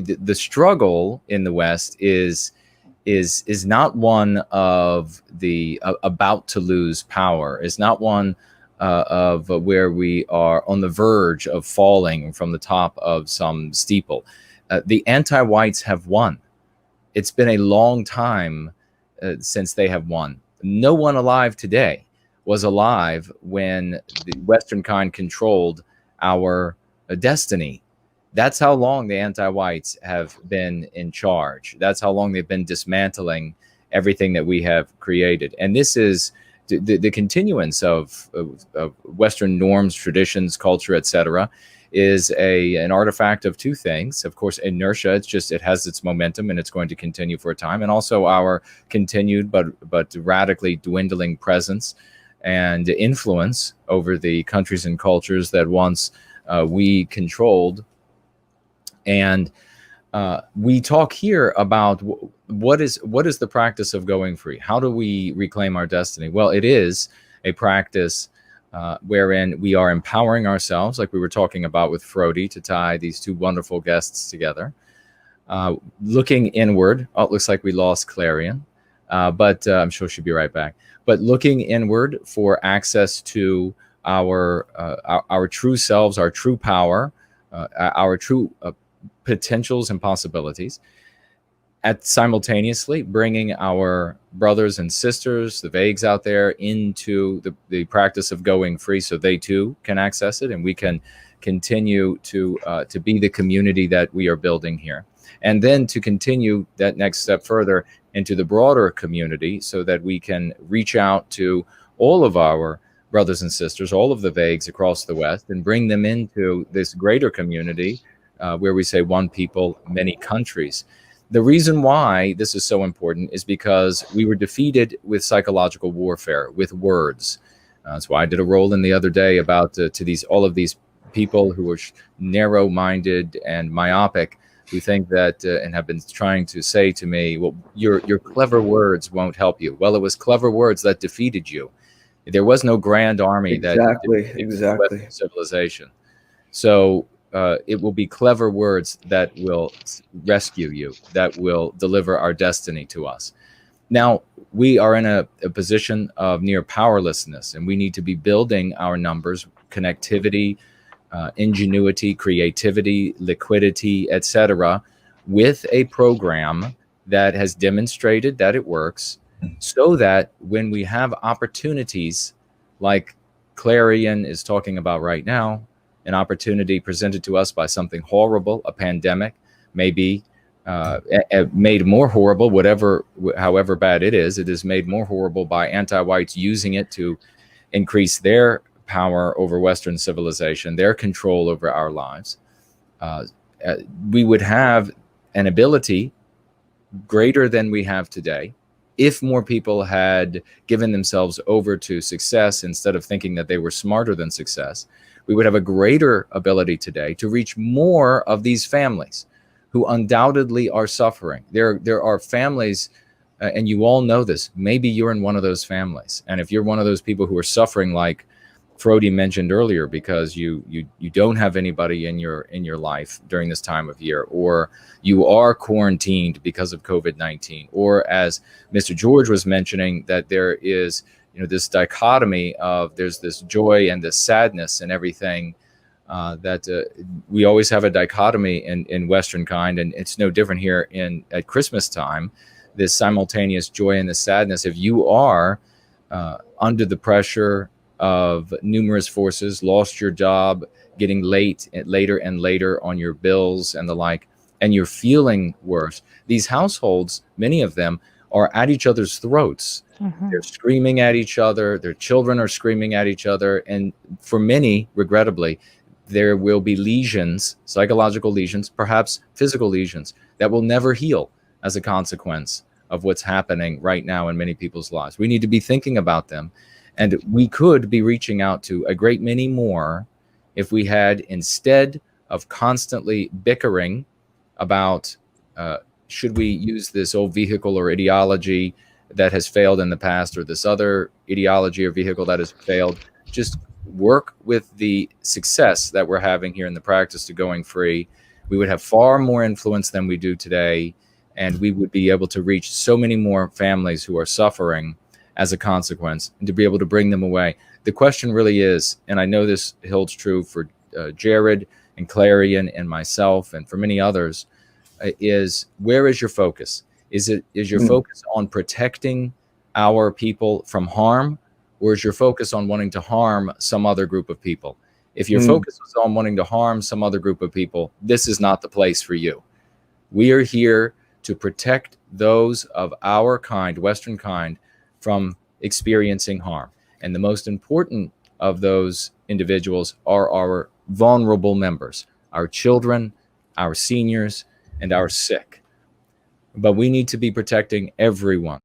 the struggle in the West is not one of the about to lose power. It's not one of where we are on the verge of falling from the top of some steeple. The anti-whites have won. It's been a long time since they have won. No one alive today was alive when the Western kind controlled our destiny. That's how long the anti-whites have been in charge. That's how long they've been dismantling everything that we have created. And this is the continuance of Western norms, traditions, culture, etc., is an artifact of two things. Of course, inertia. It has its momentum and it's going to continue for a time. And also our continued but radically dwindling presence and influence over the countries and cultures that once we controlled. And we talk here about what is the practice of going free? How do we reclaim our destiny? Well, it is a practice wherein we are empowering ourselves, like we were talking about with Frody, to tie these two wonderful guests together. Looking inward. Oh, it looks like we lost Clarion, but I'm sure she'll be right back. But looking inward for access to our true selves, our true power, our true potentials and possibilities, at simultaneously bringing our brothers and sisters, the vagues out there, into the practice of going free, so they too can access it, and we can continue to be the community that we are building here, and then to continue that next step further into the broader community, so that we can reach out to all of our brothers and sisters, all of the vagues across the West, and bring them into this greater community where we say one people, many countries. The reason why this is so important is because we were defeated with psychological warfare, with words. That's why I did a roll-in the other day about all of these people who are narrow-minded and myopic, who think that and have been trying to say to me, well, your clever words won't help you. Well, it was clever words that defeated you. There was no grand army exactly Western civilization. So it will be clever words that will rescue you, that will deliver our destiny to us. Now, we are in a position of near powerlessness, and we need to be building our numbers, connectivity, ingenuity, creativity, liquidity, etc., with a program that has demonstrated that it works, so that when we have opportunities like Clarion is talking about right now, an opportunity presented to us by something horrible, a pandemic, maybe made more horrible, however bad it is made more horrible by anti-whites using it to increase their power over Western civilization, their control over our lives. We would have an ability greater than we have today if more people had given themselves over to success instead of thinking that they were smarter than success. We would have a greater ability today to reach more of these families who undoubtedly are suffering. There are families, and you all know this, maybe you're in one of those families. And if you're one of those people who are suffering, like Frody mentioned earlier, because you don't have anybody in your life during this time of year, or you are quarantined because of COVID-19, or as Mr. George was mentioning, that there is this dichotomy of there's this joy and this sadness and everything, that we always have a dichotomy in Western kind, and it's no different here at Christmas time, this simultaneous joy and the sadness. If you are under the pressure of numerous forces, lost your job, getting later and later on your bills and the like, and you're feeling worse, these households, many of them, are at each other's throats. Mm-hmm. They're screaming at each other. Their children are screaming at each other. And for many, regrettably, there will be lesions, psychological lesions, perhaps physical lesions, that will never heal as a consequence of what's happening right now in many people's lives. We need to be thinking about them. And we could be reaching out to a great many more if we had, instead of constantly bickering about should we use this old vehicle or ideology that has failed in the past, or this other ideology or vehicle that has failed, just work with the success that we're having here in the practice to going free, we would have far more influence than we do today, and we would be able to reach so many more families who are suffering as a consequence, and to be able to bring them away. The question really is, and I know this holds true for Jared and Clarion and myself and for many others, is where is your focus? Is your focus on protecting our people from harm, or is your focus on wanting to harm some other group of people? If your focus is on wanting to harm some other group of people, this is not the place for you. We are here to protect those of our kind, Western kind, from experiencing harm. And the most important of those individuals are our vulnerable members, our children, our seniors, and our sick. But we need to be protecting everyone.